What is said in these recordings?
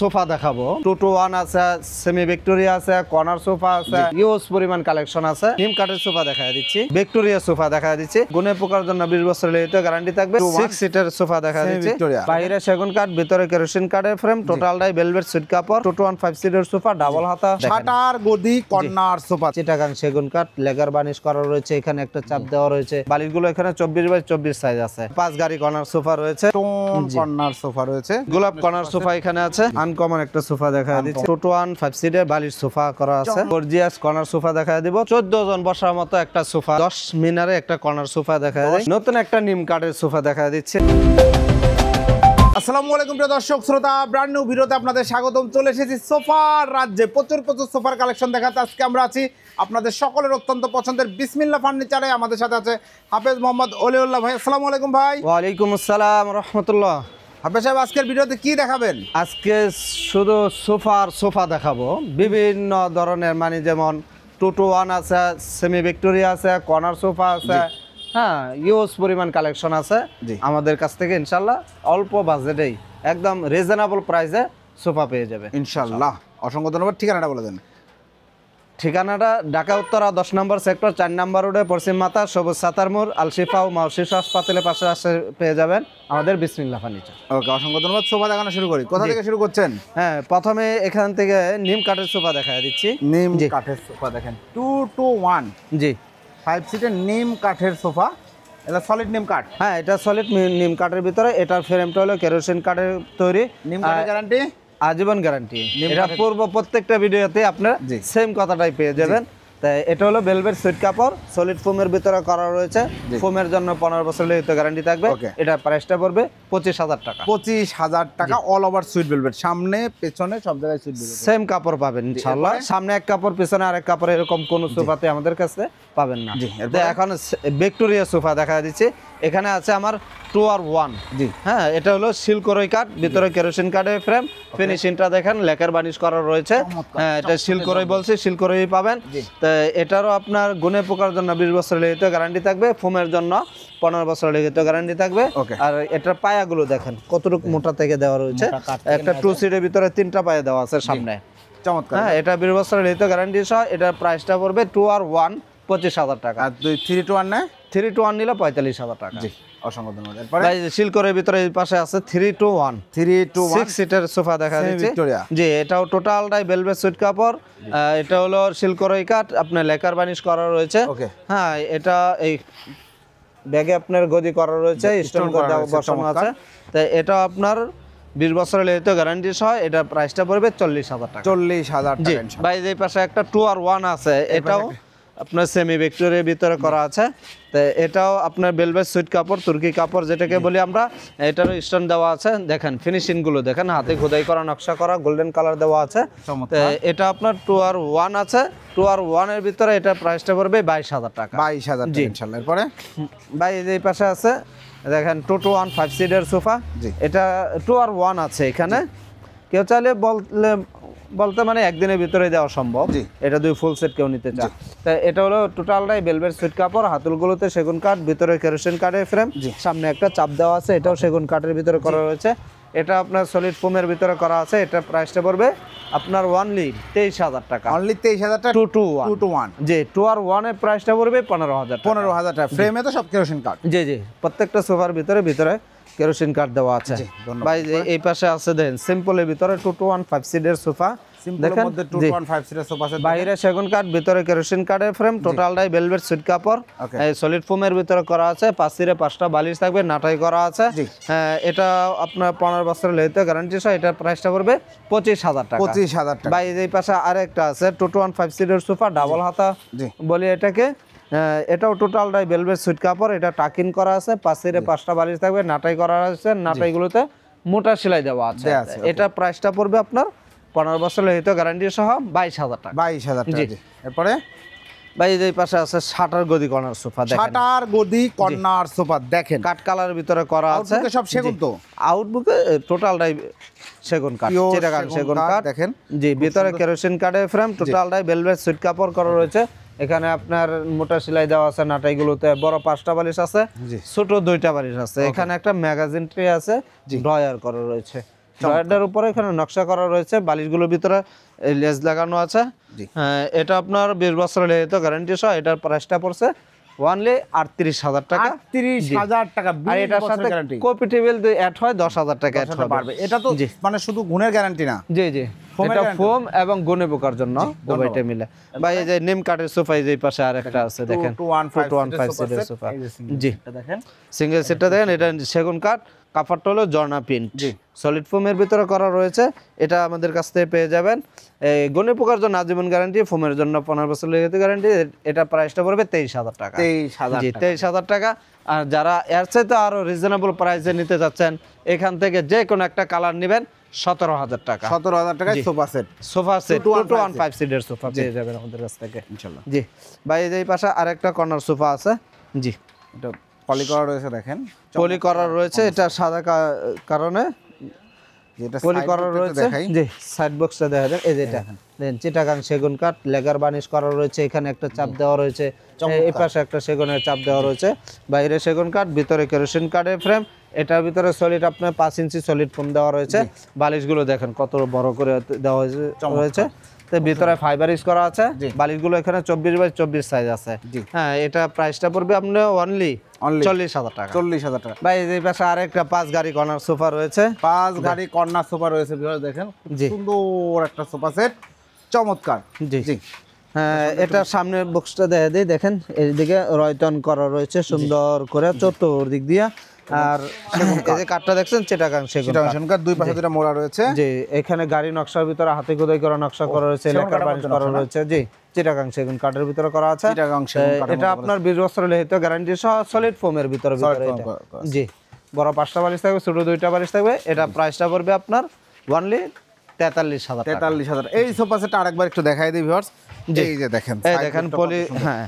Sofa দেখাবো। 2-to-1 আছে, semi Victoria আছে, কর্নার সোফা আছে, ইউজ পরিমাণ কালেকশন আছে। নিম কাঠের সোফা দেখা দিচ্ছি, ভিক্টোরিয়া সোফা দেখা দিচ্ছি, গুণে পোকার জন্য 20 বছর গ্যারান্টি থাকবে। 6 সিটের সোফা দেখা দিচ্ছি, বাইরে সেগুন কাঠ, ভিতরে কেরোসিন কাঠের ফ্রেম, টোটালটাই ভেলভেট সুইট কাপড়। 2-to-1 5 সিটের সোফা, ডাবল হাতা, শাটার গদি কর্নার সোফা, চিটাগাং সেগুন কাঠ, লেগার বার্নিশ করা রয়েছে। এখানে একটা চাপ দেওয়া রয়েছে। বালিশগুলো এখানে 24x24 সাইজ আছে। 5 গাড়ি কর্নার সোফা রয়েছে, কর্নার সোফা রয়েছে, গোলাপ কর্নার সোফা এখানে আছে। আনকমন একটা সোফা দেখা দিচ্ছে। 2-to-1 5 সিটের বালিশ সোফা করা আছে। গর্জিয়াস কর্নার সোফা দেখা দিব। 14 জন বসার মতো একটা সোফা। 10 মিনারে একটা কর্নার সোফা দেখা যায়। নতুন একটা নিম কাঠের সোফা দেখা দিচ্ছে। আসসালামু আলাইকুম প্রিয় দর্শক শ্রোতা, ব্র্যান্ড নিউ ভিডিওতে আপনাদের স্বাগতম। চলে এসেছি সোফার রাজ্যে। প্রচুর সোফার কালেকশন দেখাতে আজকে আমরা আছি আপনাদের সকলের অত্যন্ত পছন্দের বিসমিল্লাহ ফার্নিচারে। আমাদের সাথে আছে হাফেজ মোহাম্মদ অলিউল্লাহ ভাই। আসসালামু আলাইকুম ভাই। ওয়ালাইকুম আসসালাম রাহমাতুল্লাহ। হাফেজ সাহেব, আজকের ভিডিওতে কি দেখাবেন? আজকে শুধু সোফা দেখাবো বিভিন্ন ধরনের, মানে যেমন 2-to-1 আছে, সেমি ভিক্টোরিয়া আছে, কর্নার সোফা আছে, হ্যাঁ ইউজ পরিমাণ কালেকশন আছে আমাদের কাছ থেকে। ইনশাল্লাহ অল্প বাজেটেই একদম রিজনেবল প্রাইসে সোফা পেয়ে যাবে ইনশাল্লাহ। অসংখ্য ধন্যবাদ। ঠিকানাটা বলে দেন। ঠিকানাটা ঢাকা উত্তরা 10 নম্বর সেক্টর, 4 নম্বর রোডে, পশ্চিম মাথা, সবুজ সাতার মোড়, আলশিফা ও মাউশিফা হাসপাতালের পাশে আসে পেয়ে যাবেন আমাদের বিসমিল্লাহ ফার্নিচার। ওকে, অসংখ্য ধন্যবাদ। সোফা দেখানো শুরু করি। কোথা থেকে শুরু করছেন? হ্যাঁ, প্রথমে এখান থেকে নিম কাঠের সোফা দেখা দিচ্ছি। নিম কাঠের সোফা দেখেন, 2-to-1 জি 5 সিটের নিম কাঠের সোফা। এটা সলিড নিম কাঠ? হ্যাঁ, এটা সলিড নিম কাঠের ভিতরে। এটার ফ্রেমটা হলো কেরোসিন কাঠের তৈরি। নিম কাঠের গ্যারান্টি আজীবন গ্যারান্টি। এটা পূর্ব প্রত্যেকটা ভিডিওতে আপনারা সেম কথাটাই পেয়ে যাবেন। তাই এটা হলো ভেলভেট সুইট কাপড়, সলিড ফোমের ভিতরে করা রয়েছে। ফোমের জন্য 15 বছরের গ্যারান্টি থাকবে। এটা প্রাইসটা পড়বে 25,000 টাকা। 25,000 টাকা, অল ওভার সুইট ভেলভেট, সামনে পেছনে সব জায়গায় সুইট ভেলভেট, সেম কাপড় পাবেন ইনশাআল্লাহ। সামনে এক কাপড়, পেছনে আরেক কাপড়, এরকম কোন সোফাতে আমাদের কাছে পাবেন না। এখন ভিক্টোরিয়া সোফা দেখা দিচ্ছে। এখানে আছে আমার 2-to-1। জি হ্যাঁ, এটা হলো সিল্করই কাঠ, ভিতরে কেরোসিন কাঠের ফ্রেম। ফিনিশিংটা দেখেন, লেকার বার্নিশ করা রয়েছে। হ্যাঁ, এটা সিল্করই বলছি, সিল্করই পাবেন। তো এটারও আপনার গুণে পোকার জন্য 20 বছরের লিখিত গ্যারান্টি থাকবে। ফোমের জন্য 15 বছরের লিখিত গ্যারান্টি থাকবে। আর এটার পায়াগুলো দেখেন কতটুকু মোটা থেকে দেওয়া রয়েছে। একটা 2 সিটের ভিতরে 3টা পায়া দেওয়া আছে সামনে। চমৎকার। হ্যাঁ, এটা 20 বছরের লিখিত গ্যারান্টি সহ। এটার প্রাইসটা পড়বে 2-to-1 25,000 টাকা। আর 3-to-1 না? 3-to-1 নিলে 45,000 টাকা। জি, অসংখ্য ধন্যবাদ। এরপরে সিল্করের ভিতরে এই পাশে আছে 3-to-1 6 সিটের সোফা দেখা যাচ্ছে। জি, এটাও টোটালটাই ভেলভেট সুইট কাপড়। এটা হলো সিল্করই কাঠ, আপনার লেকার বার্নিশ করা রয়েছে। হ্যাঁ, এটা এই ব্যাগে আপনার গদি করা রয়েছে, স্টোন করে বসানো আছে। তাই এটা আপনার 20 বছরের লিখিত গ্যারান্টি সহ। এটা প্রাইসটা পড়বে 40,000 টাকা। 40,000 টাকা। ভাই এই পাশে একটা 2-to-1 আছে, এটাও আপনার সেমি ভিক্টোরিয়ার ভিতরে করা আছে। তো এটাও আপনার ভেলভেট সুইট কাপড়, তুর্কি কাপড় যেটাকে বলি আমরা। এটারও স্টোন দেওয়া আছে, দেখেন ফিনিশিং গুলো দেখেন, হাতে খোদাই করা, নকশা করা, গোল্ডেন কালার দেওয়া আছে। এটা আপনার 2-to-1 আছে। 2-to-1 এর ভিতরে এটা প্রাইসটা পড়বে 22,000 টাকা। 22,000 টাকা ইনশাআল্লাহ। এরপরে ভাই এই পাশে আছে দেখেন 2-to-1 5 সিটের সোফা। এটা 2-to-1 আছে এখানে। কেউ চাইলে বলতে মানে একদিনের ভিতরে দেওয়া সম্ভব। এটা 2 ফুল সেট কেউ নিতে চায়। তাই এটা হলো টোটালটাই ভেলভেট সুইট কাপড়, হাতলগুলোতে সেগুন কাঠ, ভিতরে কেরোসিন কাঠের ফ্রেম, সামনে একটা চাপ দেওয়া আছে। এটাও সেগুন কাঠের ভিতরে করা রয়েছে। এটা আপনার সলিড ফোমের ভিতরে করা আছে। এটা প্রাইসটা পড়বে আপনার অনলি 23,000 টাকা। অনলি 23,000 টাকা। 2-to-1 জি 2-to-1 এর প্রাইসটা পড়বে 15,000 টাকা। 15,000 টাকা। ফ্রেমে তো সব কেরোসিন কাঠ। জি জি, প্রত্যেকটা সোফার ভিতরে কেরোসিন কাঠ দেওয়া আছে। ভাই এই পাশে আছে দেখেন সিম্পলের ভিতরে 2-to-1 5 সিটের সোফা। সিম্পলের মধ্যে 2-to-1 5 সিটের সোফা আছে। বাইরে সেগুন কাঠ, ভিতরে কেরোসিন কাঠের ফ্রেম, টোটালটাই ভেলভেট সুইট কাপড়। এই সলিড ফোমের ভিতরে করা আছে। 5 সিটে 5টা বালিশ থাকবে, নাটাই করা আছে। হ্যাঁ, এটা আপনার 15 বছরের লিখিত গ্যারান্টি সহ। এটা প্রাইসটা পড়বে 25,000 টাকা। 25,000 টাকা। ভাই এই পাশে আরেকটা আছে 2-to-1 5 সিটের সোফা, ডাবল হাতা বলি এটাকে। এটাও টোটালটাই ভেলভেট সুইট কাপড়। এটা টাকিন করা আছে। 5 সিটে 5টা বালিশ থাকবে, নাটাই করা আছে। নাটাইগুলোতে মোটা সেলাই দেওয়া আছে। এটা প্রাইসটা পড়বে আপনার 15 বছরের লিখিত গ্যারান্টি সহ 22,000 টাকা। 22,000 টাকা। এরপরে ভাই এই পাশে আছে শাটার গদি কর্নার সোফা। দেখেন শাটার গদি কর্নার সোফা দেখেন, কাঠ কালারের ভিতরে করা আছে। আউটবুকে সব সেগুন তো? আউটবুকে টোটালটাই সেগুন কাঠ, চিটাগাং সেগুন কাঠ দেখেন। জি, ভিতরে কেরোসিন কাঠের ফ্রেম, টোটালটাই ভেলভেট সুইট কাপড় করা রয়েছে। এখানে আপনার মোটা সেলাই দেওয়া আছে। নাটাইগুলোতে বড় 5টা বালিশ আছে, ছোট 2টা বালিশ আছে। এখানে একটা ম্যাগাজিন ট্রে আছে, ড্রয়ার করা রয়েছে। ড্রয়ারটার উপরে এখানে নকশা করা রয়েছে, বালিশগুলোর ভিতরে লেজ লাগানো আছে। এটা আপনার 20 বছরের লেহিত গ্যারান্টি সহ, এটার প্রাইসটা পড়ছে ওনলি 38,000 টাকা। 38,000 টাকা, আর এটার সাথে কপি টেবিল অ্যাড হয় 10,000 টাকা অ্যাড হবে। এটা তো মানে শুধু গুণের গ্যারান্টি না। জি জি, এটা ফোম এবং গুণে পোকার জন্য উভয়টা মিলে। ভাই এই যে নিম কাঠের সোফা, এই যে পাশে আরেকটা আছে দেখেন, 215 সিটের সোফা। জি দেখেন, সিঙ্গেল সিটটা দেখেন, এটা সেগুন কাঠ, কাপড়টা হলো জর্না প্রিন্ট, সলিড ফোমের ভিতরে করা রয়েছে। এটা আমাদের কাছ থেকে পেয়ে যাবেন। এই গুণে পোকার জন্য আজীবন গ্যারান্টি, ফোমের জন্য 15 বছর লেগে গ্যারান্টি। এটা প্রাইসটা পড়বে 23,000 টাকা। 23,000 টাকা। আর যারা এর চাইতে আরো রিজনেবল প্রাইসে নিতে যাচ্ছেন, এখান থেকে যে কোনো একটা কালার নেবেন 17,000 টাকা। 17,000 টাকায় সোফা সেট 215 সিটের সোফা পেয়ে যাবেন আমাদের কাছ থেকে ইনশাআল্লাহ। জি ভাই, এই পাশে আরেকটা কর্নার সোফা আছে। জি, এটা পলি করা রয়েছে, দেখেন পলি করা রয়েছে। এটা সাদা কারণে যেটা পলি করা রয়েছে। জি, সাইড বক্সটা দেখা যায়, এই যে এটা দেন চিটাগাং সেগুন কাঠ, লেগার বানিশ করা রয়েছে। এখানে একটা চাপ দেওয়া রয়েছে, এই পাশে একটা সেগুনের চাপ দেওয়া রয়েছে। বাইরে সেগুন কাঠ, ভিতরে কেরোসিন কাঠের ফ্রেম। এটার ভিতরে সলিড আপনার 5 ইঞ্চি সলিড ফোম দেওয়া রয়েছে। বালিশগুলো দেখেন কত বড় করে দেওয়া হয়েছে। তো ভিতরে ফাইবার ইউজ করা আছে। বালিশগুলো এখানে 24x24 সাইজ আছে। হ্যাঁ, এটা প্রাইসটা পড়বে আপনার অনলি 40,000 টাকা। 40,000 টাকা। ভাই এই পাশে আরেকটা 5 গাড়ি কর্নার সোফা রয়েছে। 5 গাড়ি কর্নার সোফা রয়েছে, ভিউয়ার দেখেন সুন্দর একটা সোফা সেট, চমৎকার। জি জি, হ্যাঁ, এটা সামনের বক্সটা দেখা দেই, দেখেন এইদিকে রয়তন করা রয়েছে সুন্দর করে চতুর্দিক দিয়া। আর এই যে কাঠটা দেখছেন চিটাগাং সেগুন কাঠ, দুই পাশে দুটো মোড়া রয়েছে। জি, এখানে গাড়ি নকশার ভিতরে হাতে খোদাই করা নকশা করা রয়েছে, লেকার বানিশ করা রয়েছে। জি, চিটাগাং সেগুন কাঠের ভিতরে করা আছে। এটা আপনার 20 বছরের লেহিত গ্যারান্টি সহ, সলিড ফোমের ভিতরে এটা। জি, বড় 5টা বালিশ থাকবে, ছোট 2টা বালিশ থাকবে। এটা প্রাইসটা পড়বে আপনার অনলি 43,000 টাকা। 43,000। এই সোফা সেটটা আরেকবার একটু দেখাই দিই ভিউয়ার্স। এই যে দেখেন, এই দেখেন পলি, হ্যাঁ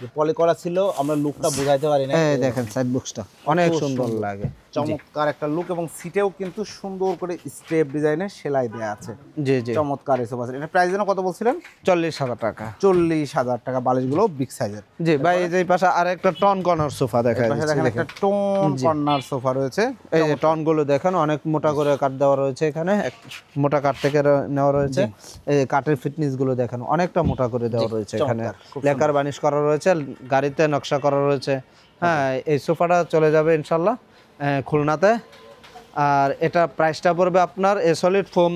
যে পলি করা ছিল, আমরা লুকটা বোঝাইতে পারি না। এই দেখেন সাইড বক্সটা অনেক সুন্দর লাগে, চমৎকার একটা লুক, এবং সিটেও কিন্তু সুন্দর করে স্টেপ ডিজাইনের সেলাই দেয়া আছে। জি জি, চমৎকার এই সোফা সেট। এটা প্রাইস যেন কত বলছিলেন? 40,000 টাকা। 40,000 টাকা। বালিশগুলো বিগ সাইজের। জি ভাই, এই যে পাশে আরেকটা টন কর্নার সোফা দেখা যাচ্ছে। দেখেন একটা টোন কর্নার সোফা রয়েছে। এই যে টন গুলো দেখেন, অনেক মোটা করে কাঠ দেওয়া রয়েছে। এখানে মোটা কাঠ থেকে নেওয়া রয়েছে। এই কাঠের ফিটনেস গুলো দেখেন, অনেকটা মোটা করে দেওয়া রয়েছে। এখানে লেকার বানিশ করা রয়েছে, গাড়িতে নকশা করা রয়েছে। হ্যাঁ, এই সোফাটা চলে যাবে ইনশাল্লাহ খুলনাতে। আর এটা প্রাইসটা পড়বে আপনার সলিড ফোম,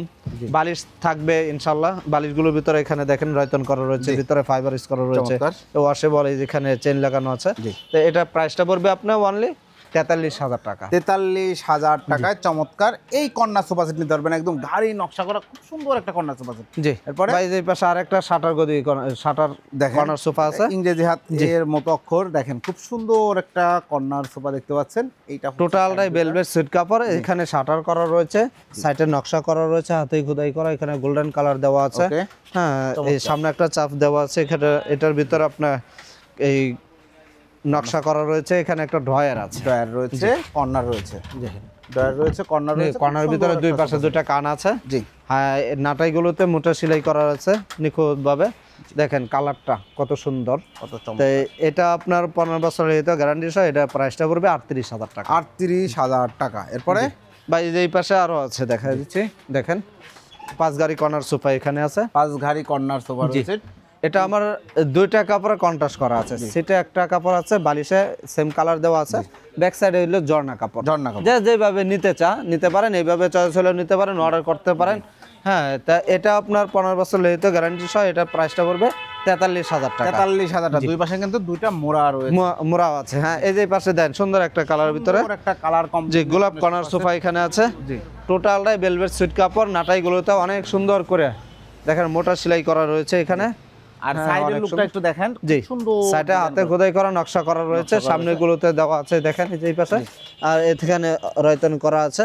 বালিশ থাকবে ইনশাল্লাহ। বালিশগুলোর ভিতরে এখানে দেখেন রয়তন করা রয়েছে, ভিতরে ফাইবার ইউজ করা রয়েছে, ওয়াশেবল, যেখানে চেন লাগানো আছে। তো এটা প্রাইসটা পড়বে আপনার অনলি 43,000 টাকা। 43,000 টাকায় চমৎকার এই কর্নার সোফা সেট নিতে পারবেন। একদম গাড়ি নকশা করা খুব সুন্দর একটা কর্নার সোফা সেট। জি, এরপরে ভাই এই পাশে আরেকটা শাটার গদি শাটার কর্নার সোফা আছে, ইংরেজি হাত এর মতো অক্ষর, দেখেন খুব সুন্দর একটা কর্নার সোফা দেখতে পাচ্ছেন। এইটা টোটালটাই ভেলভেট সুইট কাপড়। এখানে শাটার করা রয়েছে, সাইডে নকশা করা রয়েছে, হাতে খোদাই করা। এখানে গোল্ডেন কালার দেওয়া আছে। হ্যাঁ, এই সামনে একটা চাপ দেওয়া আছে। এখানে এটার ভিতরে আপনার এই নকশা করা রয়েছে। এখানে একটা ড্রয়ার আছে, কর্নার রয়েছে, ড্রয়ার রয়েছে, কর্নার রয়েছে। কর্নারের ভিতরে দুই পাশে দুইটা কান আছে। জি, হ্যাঁ, নাটাইগুলোতে মোটা সেলাই করা আছে নিখুঁত ভাবে। দেখেন কালারটা কত সুন্দর, কত চমৎকার। এটা আপনার 15 বছরের গ্যারান্টি সহ। এটা প্রাইসটা পড়বে 38,000 টাকা। 38,000 টাকা। এরপরে ভাই এই পাশে আরো আছে, দেখা দিচ্ছি, দেখেন 5 গাড়ি কর্নার সোফা এখানে আছে। 5 গাড়ি কর্নার সোফা রয়েছে। এটা আমার 2টা কাপড়ে কন্ট্রাস্ট করা আছে। সিটে একটা কাপড় আছে, বালিশে সেম কালার দেওয়া আছে। ব্যাক সাইডে হইলো ঝর্ণা কাপড়। যে যেভাবে নিতে পারেন, এইভাবে চয়েস হলে নিতে পারেন, অর্ডার করতে পারেন। হ্যাঁ, তা এটা আপনার 15 বছর লেহিত গ্যারান্টি সহ। এটা প্রাইসটা পড়বে 43,000 টাকা। 43,000 টাকা। দুই পাশে কিন্তু দুইটা মোড়া রয়েছে, মোড়া আছে। হ্যাঁ, এই যে পাশে দেন সুন্দর একটা কালার ভিতরে একটা কালার কম। জি, গোলাপ কর্নার সোফা এখানে আছে। জি, টোটালটাই ভেলভেট সুইট কাপড়। নাটাইগুলোতে অনেক সুন্দর করে দেখেন মোটা সেলাই করা রয়েছে এখানে। আর সাইডের লুকটা একটু দেখেন, সুন্দর। সাইডে হাতে খোদাই করা নকশা করা রয়েছে, সামনে গুলোতে দেওয়া আছে, দেখেন এই পাশে। আর এখানে রয়তন করা আছে।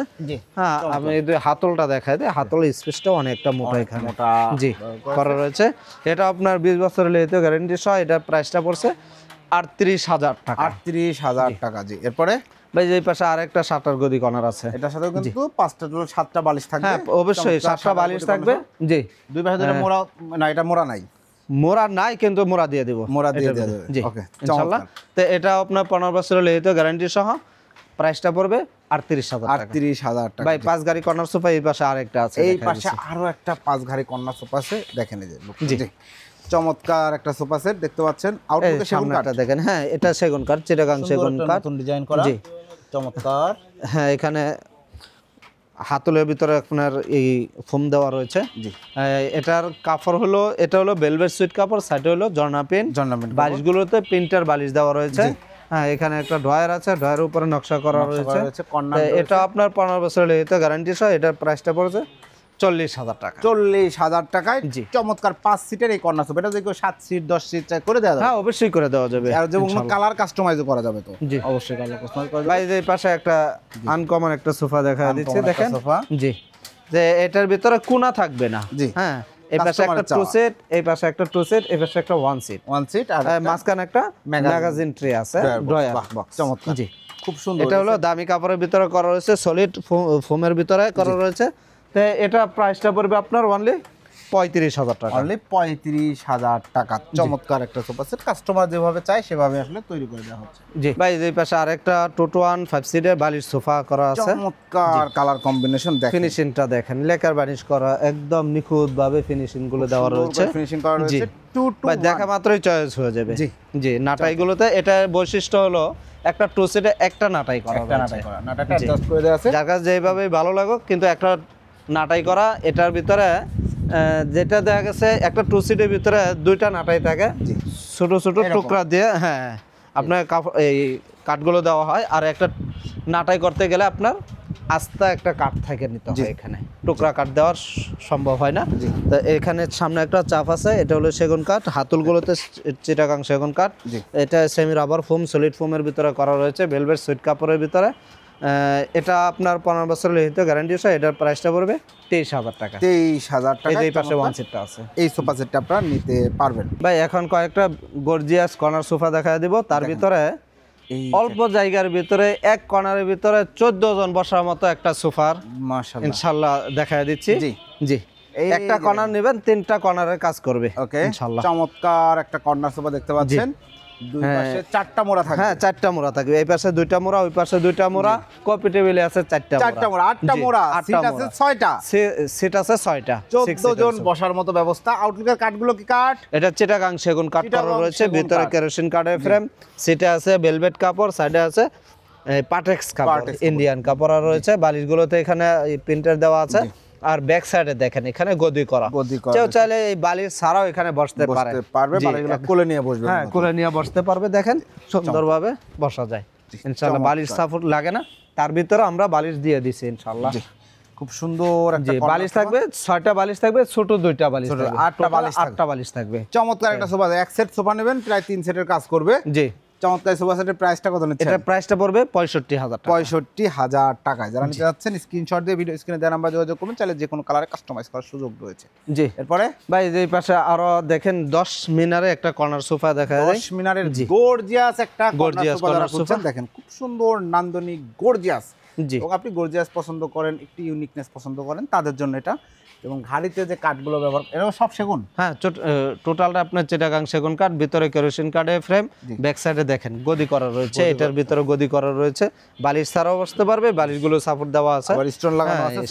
হ্যাঁ, আমি এই হাতলটা দেখাই দিই। হাতল স্পেসটা অনেকটা মোটা এখানে জি করা রয়েছে। এটা আপনার 20 বছরের লেহিত গ্যারান্টি সহ। এটা প্রাইসটা পড়ছে 38,000 টাকা। 38,000 টাকা। জি, এরপরে ভাই এই পাশে আরেকটা শাটার গদি কর্নার আছে। এটার সাথে কিন্তু 5টা টোটাল 7টা বালিশ থাকবে। হ্যাঁ, অবশ্যই 7টা বালিশ থাকবে। জি, দুই পাশে দুটো মোড়া। না, এটা মোড়া নাই, মোড়া নাই, কিন্তু মোড়া দিয়ে দেব। মোড়া দিয়ে দেব। জি, ওকে, ইনশাআল্লাহ। তো এটা আপনার 15 বছরের লেহিত গ্যারান্টি সহ। প্রাইসটা পড়বে 38,000 টাকা। 38,000 টাকা। ভাই 5 গাড়ি কর্নার সোফা এই পাশে আরেকটা আছে, এই দেখা পাশে দিচ্ছি। আরো একটা 5 ঘাড়ি কর্নার সোফা আছে, দেখেন এই যে look, জি। জি। চমৎকার একটা সোফা সেট দেখতে পাচ্ছেন, এই আউটলুকে সেগুন কাঠ, সামনেটা দেখেন, হ্যাঁ এটা সেগুন কাঠ, চিটাগাং সেগুন কাঠ। নতুন ডিজাইন করা, জি। চমৎকার। হ্যাঁ এখানে হাতলের ভিতরে আপনার এই ফোম দেওয়া রয়েছে। জি। এটার কাপড় হলো, এটা হলো ভেলভেট সুইট কাপড়, সাইডে হলো ঝর্ণা পেন, বালিশগুলোতে প্রিন্টার বালিশ দেওয়া রয়েছে। হ্যাঁ এখানে একটা ড্রয়ার আছে, ড্রয়ারের উপরে নকশা করা রয়েছে। এটা আপনার 15 বছরের লিখিত গ্যারান্টি সহ। এটার প্রাইসটা পড়ছে 40,000 টাকা। 40,000 টাকায় জি। চমৎকার 5 সিটের এই কর্নার সোফা। এটা যদি কেউ 7 সিট 10 সিট চাই করে দেওয়া যাবে। হ্যাঁ অবশ্যই করে দেওয়া যাবে, আর যেমন কালার কাস্টমাইজও করা যাবে তো। জি অবশ্যই কালার কাস্টমাইজ করা যাবে। ভাই এই পাশে একটা আনকমন একটা সোফা দেখা দিচ্ছে, Uncommon একটা দেখেন। সোফা। জি, যে এটার ভিতরে কোনা থাকবে না। জি। হ্যাঁ এই পাশে একটা Customer-এর 2 চাওয়া। সেট, এই পাশে একটা 2 সেট, এই পাশে একটা 1 সেট, 1 সিট আর মাঝখানে একটা ম্যাগাজিন ট্রে আছে, ড্রয়ার। বাহ, চমৎকার। জি খুব সুন্দর। এটা হলো দামি কাপড়ের ভিতরে করা রয়েছে, সলিড ফোমের ভিতরে করা রয়েছে। তো এটা প্রাইসটা পড়বে আপনার অনলি 35,000 টাকা। অনলি 35,000 টাকা। চমৎকার একটা সোফা সেট, কাস্টমার যেভাবে চায় সেভাবে আসলে তৈরি করে দেওয়া হচ্ছে। জি ভাই এই পাশে আরেকটা 2-to-1 5 সিটের বালিশ সোফা করা আছে। চমৎকার কালার কম্বিনেশন দেখেন, ফিনিশিংটা দেখেন, লেকার বানিশ করা, একদম নিখুঁত ভাবে ফিনিশিং গুলো দেওয়া রয়েছে। ফিনিশিং করা জি। রয়েছে 2 to ভাই 1 দেখা মাত্রই চয়েস হয়ে যাবে। জি। জি নাটাইগুলোতে এটার বৈশিষ্ট্য হলো একটা 2 সিটে একটা নাটাই করা একটা রয়েছে। নাটাই করা, নাটাটা অ্যাডজাস্ট করে দেওয়া আছে। যার কাছে যেভাবে ভালো লাগুক, কিন্তু একটা নাটাই করা, এটার ভিতরে যেটা দেখা গেছে একটা 2 সিটের ভিতরে 2টা নাটাই থাকে, ছোট ছোট এরকম। টুকরা দিয়ে। হ্যাঁ আপনার এই কাঠগুলো দেওয়া হয়, আর একটা নাটাই করতে গেলে আপনার আস্তা একটা কাঠ থাকে নিতে হয়, এখানে টুকরা কাঠ দেওয়ার সম্ভব হয় না। তো এখানে সামনে একটা চাপ আছে, এটা হলো সেগুন কাঠ, হাতুলগুলোতে চিটাগাং সেগুন কাঠ। এটা সেমি রাবার ফোম, সলিড ফোমের ভিতরে করা রয়েছে, ভেলভেট সুইট কাপড়ের ভিতরে। এটা আপনার 15 বছরের লিখিত গ্যারান্টি আছে। এটার প্রাইসটা পড়বে 23,000 টাকা। 23,000 টাকা। এই পাশে 1 সিটটা আছে, এই সোফা সেটটা আপনারা নিতে পারবেন। ভাই এখন কয়েকটা গর্জিয়াস কর্নার সোফা দেখা দিব। তার ভিতরে অল্প জায়গার ভিতরে এক কর্নারের ভিতরে 14 জন বসার মতো একটা সোফার মাশাআল্লাহ ইনশাআল্লাহ দেখা দিচ্ছি। জি। জি একটা কর্নার নেবেন, 3টা কর্নারের কাজ করবে ওকে, ইনশাআল্লাহ। চমৎকার একটা কর্নার সোফা দেখতে পাচ্ছেন, দুই পাশে 4টা মোড়া থাকবে। হ্যাঁ 4টা মোড়া থাকবে, এই পাশে 2টা মোড়া, ওই পাশে 2টা মোড়া, কপি টেবিলে আছে 4টা মোড়া, 8টা মোড়া, সিট আছে 6টা, সিট আছে 6টা, 14 জন বসার মতো ব্যবস্থা। আউটলুকের কাঠগুলো কি কাঠ? এটা চিটাগাং সেগুন কাঠ করা রয়েছে, ভিতরে কেরোসিন কাঠের ফ্রেম, সিটে আছে ভেলভেট কাপড়, সাইডে আছে পাটেক্স কাপড়, ইন্ডিয়ান কাপড় রয়েছে। বালিশগুলোতে এখানে প্রিন্টার দেওয়া আছে, আর ব্যাক সাইডে দেখেন এখানে গদি করা। কেউ চাইলে এই বালিশ ছাড়াও এখানে বসতে পারবে, বালিশগুলো কোলে নিয়ে বসবে। হ্যাঁ কোলে নিয়ে বসতে পারবে, দেখেন সুন্দরভাবে বসা যায় ইনশাআল্লাহ। বালিশ সাপোর্ট লাগে না, তার ভিতরে আমরা বালিশ দিয়ে দিছি ইনশাআল্লাহ। খুব সুন্দর একটা বালিশ থাকবে, 6টা বালিশ থাকবে, ছোট 2টা বালিশ থাকবে, 8টা বালিশ থাকবে। চমৎকার একটা সোফা, এক সেট সোফা নেবেন, প্রায় 3 সেটের কাজ করবে। জি চমৎকার সোফা সেটের প্রাইসটা কত নিচ্ছেন? এটা প্রাইসটা পড়বে 65,000 টাকা। 65,000 টাকায়। যারা নিতে যাচ্ছেন স্ক্রিনশট দিয়ে ভিডিও স্ক্রিনে দেওয়া নাম্বার যোগাযোগ করবেন, চাইলে যে কোনো কালারে কাস্টমাইজ করার সুযোগ রয়েছে। জি এরপরে ভাই এই পাশে আরো দেখেন 10 মিনারে একটা কর্নার সোফা দেখা যায়, 10 মিনারের গর্জিয়াস একটা গর্জিয়াস কর্নার সোফা সোফা দেখেন, খুব সুন্দর নান্দনিক গর্জিয়াস। জি এবং আপনি গর্জিয়াস পছন্দ করেন, একটু ইউনিকনেস পছন্দ করেন, তাদের জন্য এটা। এবং ঘাড়িতে যে কাঠগুলো ব্যবহার, এটাও সব সেগুন। হ্যাঁ টোটালটা আপনার চিটাগাং সেগুন কাঠ, ভিতরে কেরোসিন কাঠের ফ্রেম, ব্যাক সাইডে দেখেন গদি করা রয়েছে, এটার ভিতরে গদি করা রয়েছে, বালিশ ছাড়াও বসতে পারবে, বালিশগুলো সাপোর্ট দেওয়া আছে, আবার স্টোন লাগানো আছে,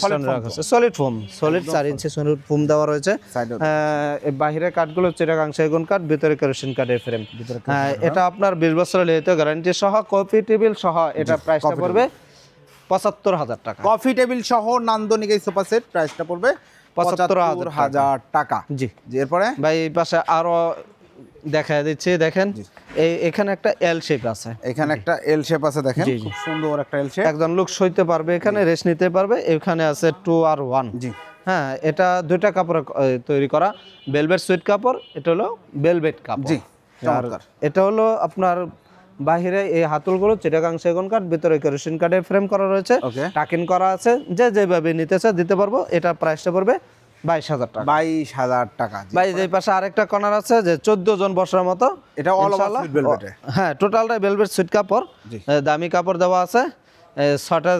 সলিড ফোম, সলিড 4 ইঞ্চি সলিড ফোম দেওয়া রয়েছে। বাহিরের কাঠগুলো চিটাগাং সেগুন কাঠ, ভিতরে কেরোসিন কাঠের ফ্রেম। এটা আপনার 20 বছরের লিখিত গ্যারান্টি সহ, কফি টেবিল সহ, এটা প্রাইসটা পড়বে 75,000 টাকা। কফি টেবিল সহ নান্দনিক এই সোফা সেট প্রাইসটা পড়বে 75,000 টাকা। জি এরপরে ভাই এই পাশে আরো দেখা দিচ্ছি, দেখেন এখানে একটা এল শেপ আছে, এখানে একটা এল শেপ আছে, দেখেন খুব সুন্দর একটা এল শেপ। একজন লোক সইতে পারবে, এখানে রেস্ট নিতে পারবে। এখানে আছে 2 আর 1। জি হ্যাঁ এটা 2টা কাপড় তৈরি করা, ভেলভেট সুইট কাপড়, এটা হলো ভেলভেট কাপড়। জি আর এটা হলো আপনার বাহিরে এই হাতলগুলো চিটাগাং সেগুন কাঠ, ভিতরে কেরোসিন কাঠের ফ্রেম করা রয়েছে, টাকিন করা আছে, যে যেভাবে নিতেছে দিতে পারবো। এটা প্রাইসটা পড়বে 22,000 টাকা। 22,000 টাকা। ভাই এই পাশে আরেকটা কর্নার আছে, যে 14 জন বসার মতো, এটা অল ওভার সুইট ভেলভেটে। হ্যাঁ টোটালটা ভেলভেট সুইট কাপড়, দামি কাপড় দেওয়া আছে। 6টা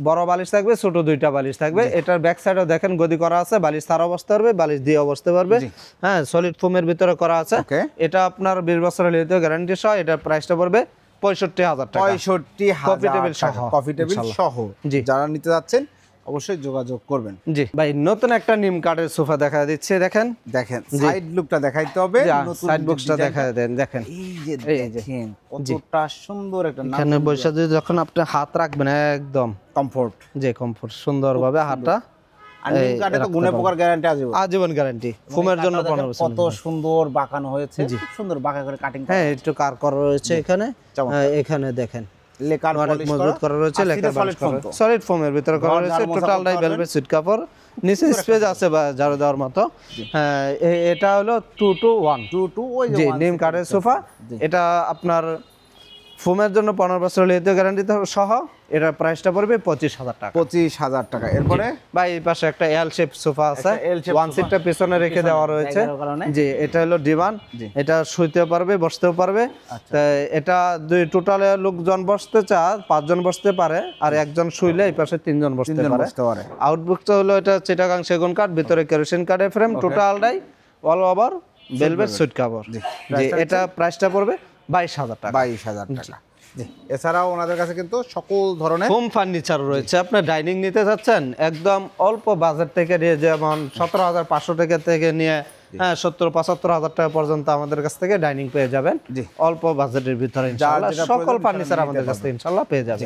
বড় বালিশ থাকবে, ছোট 2টা বালিশ থাকবে। এটার ব্যাক সাইডেও দেখেন গদি করা আছে, বালিশ ছাড়াও বসতে পারবে, বালিশ দিয়েও বসতে পারবে। হ্যাঁ সলিড ফোমের ভিতরে করা আছে। এটা আপনার 20 বছরের লিখিত গ্যারান্টি সহ। এটার প্রাইসটা পড়বে 65,000 টাকা 65,000 কফি টেবিল সহ কফি টেবিল সহ জি। যারা নিতে যাচ্ছেন অবশ্যই যোগাযোগ করবেন। জি ভাই নতুন একটা নিম কাঠের সোফা দেখা দিচ্ছে দেখেন সাইড লুকটা দেখাইতে হবে, নতুন সাইড বক্সটা ডিজাইনটা। দেখা দেন দেখেন এই যে এই যে। দেখেন কতটা সুন্দর একটা এখানে বসে যদি যখন আপনি হাত রাখবেন একদম কমফোর্ট। যে কমফোর্ট সুন্দরভাবে হাতটা আর নিম কাঠে তো গুণে পোকার গ্যারান্টি আছে, আজীবন গ্যারান্টি ফোমের জন্য 15 বছর কত সুন্দর বাঁকানো হয়েছে, খুব সুন্দর বাঁকা করে কাটিং হ্যাঁ একটু কার করা রয়েছে এখানে চমৎকার। এখানে দেখেন লেকার অনেক পলিশ মজবুত করা রয়েছে লেকার সলিড ফোম, সলিড ফোমের ভিতরে করা ঘর রয়েছে ঝাড় মোছা টোটালটাই করতে ভেলভেট সিট কাপড় নিচে স্পেস আছে বা ঝাড়ু দেওয়ার মতো হ্যাঁ এটা হলো 2 to 1 2 ওই যে জি 1 নিম কাঠের সোফা এটা আপনার ফোমের জন্য 15 বছর লিখিত গ্যারান্টি সহ এটা প্রাইসটা পড়বে 25,000 টাকা 25,000 টাকা। এরপরে ভাই এই পাশে একটা এল শেপ সোফা আছে একটা L shape ওয়ান sofa। সিটটা পিছনে রেখে দেওয়া রয়েছে জায়গার কারণে। জি এটা হলো ডিভান জি। এটা শুইতেও পারবে বসতেও পারবে আচ্ছা। তা এটা দুই টোটালে লোকজন বসতে চায় 5 জন বসতে পারে আর একজন শুইলে এই পাশে 3 জন বসতে তিনজন পারে বসতে পারে। আউটবুকটা হলো এটা চিটাগাং সেগুন কাঠ ভিতরে কেরোসিন কাঠের ফ্রেম টোটালটাই all over velvet suit cover জি এটা প্রাইসটা পড়বে 22,000 টাকা 22,000 টাকা। এছাড়াও ওনাদের কাছে কিন্তু সকল ধরনের হোম ফার্নিচার রয়েছে আপনার ডাইনিং নিতে চাচ্ছেন একদম অল্প বাজেট থেকে নিয়ে যেমন 17,500 টাকা থেকে নিয়ে হ্যাঁ 70-75,000 টাকা পর্যন্ত আমাদের কাছ থেকে ডাইনিং পেয়ে যাবেন জি। অল্প বাজেটের ভিতরে ইনশাআল্লাহ যেটা সকল প্রয়োজন ফার্নিচার তারা আমাদের নিতে কাছ থেকে ইনশাআল্লাহ পেয়ে যাবে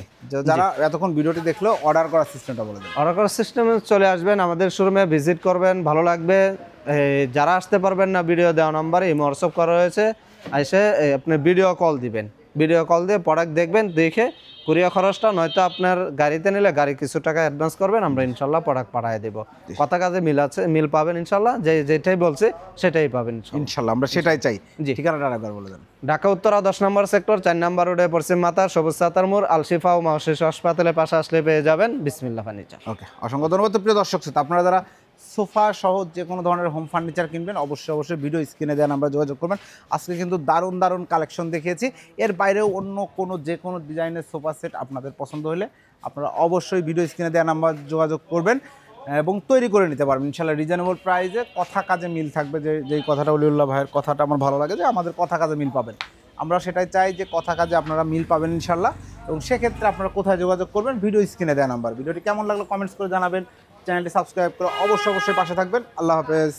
যারা এতক্ষণ ভিডিওটি দেখলো অর্ডার করার সিস্টেমটা বলে দেন। অর্ডার করার সিস্টেমে চলে আসবেন আমাদের শোরুমে ভিজিট করবেন ভালো লাগবে যারা আসতে পারবেন না ভিডিও দেওয়া নাম্বারে এই হোয়াটসঅ্যাপ করা রয়েছে এসে আপনি ভিডিও কল দিবেন ভিডিও কল দিয়ে প্রোডাক্ট দেখবেন দেখে কুরিয়ার খরচটা নয়তো আপনার গাড়িতে নিলে গাড়ি কিছু টাকা অ্যাডভান্স করবেন আমরা ইনশাল্লাহ প্রোডাক্ট পাঠিয়ে দেব কথা কাজে মিল আছে মিল পাবেন ইনশাল্লাহ যেটাই বলছে সেটাই পাবেন ইনশাআল্লাহ আমরা সেটাই চাই। জি। ঠিকানাটা আরেকবার বলে দেন। ঢাকা উত্তরা 10 নম্বর সেক্টর 4 নম্বর রোডে পশ্চিম মাতা সবুজ সাতার মোড় আলশিফা ও মাওশিস হাসপাতালের পাশে আসলে পেয়ে যাবেন বিসমিল্লাহ ফার্নিচার। ওকে, অসংখ্য ধন্যবাদ। তো প্রিয় দর্শক শ্রোতা, আপনারা যারা সোফা সহ যে কোনো ধরনের হোম ফার্নিচার কিনবেন অবশ্যই ভিডিও স্ক্রিনে দেওয়া নাম্বার যোগাযোগ করবেন। আজকে কিন্তু দারুণ কালেকশন দেখিয়েছি, এর বাইরেও অন্য যে কোনো ডিজাইনের সোফা সেট আপনাদের পছন্দ হলে আপনারা অবশ্যই ভিডিও স্ক্রিনে দেওয়া নাম্বার যোগাযোগ করবেন এবং তৈরি করে নিতে পারবেন ইনশাআল্লাহ রিজনেবল প্রাইসে। কথা কাজে মিল থাকবে, যেই কথাটা অলিউল্লাহ ভাইয়ের কথাটা আমার ভালো লাগে যে আমাদের কথা কাজে মিল পাবেন, আমরা সেটাই চাই যে কথা কাজে আপনারা মিল পাবেন ইনশাআল্লাহ। এবং সেক্ষেত্রে আপনারা কোথায় যোগাযোগ করবেন ভিডিও স্ক্রিনে দেওয়া নাম্বার। ভিডিওটি কেমন লাগলো কমেন্টস করে জানাবেন, চ্যানেলটি সাবস্ক্রাইব করে অবশ্যই পাশে থাকবেন। আল্লাহ হাফেজ।